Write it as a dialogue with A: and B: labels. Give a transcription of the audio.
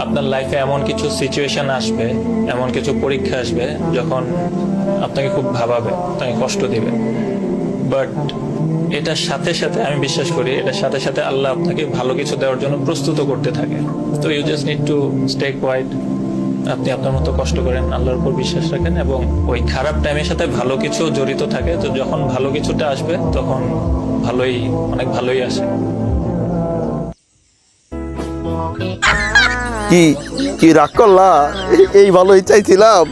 A: আপনার লাইফে এমন কিছু সিচুয়েশন আসবে, এমন কিছু পরীক্ষা আসবে যখন আপনাকে খুব ভাবাবে, আপনাকে কষ্ট দিবে, বাট এটার সাথে সাথে আমি বিশ্বাস করি এটার সাথে সাথে আল্লাহ আপনাকে ভালো কিছু দেওয়ার জন্য প্রস্তুত করতে থাকে। তো you just need to stay quiet. আপনি আপনার মতো কষ্ট করেন, আল্লাহর উপর বিশ্বাস রাখেন, এবং ওই খারাপ টাইমের সাথে ভালো কিছু জড়িত থাকে। তো যখন ভালো কিছুটা আসবে তখন ভালোই, অনেক ভালোই আসে।
B: কি কি রাগ করলা? এই ভালোই চাইছিলাম।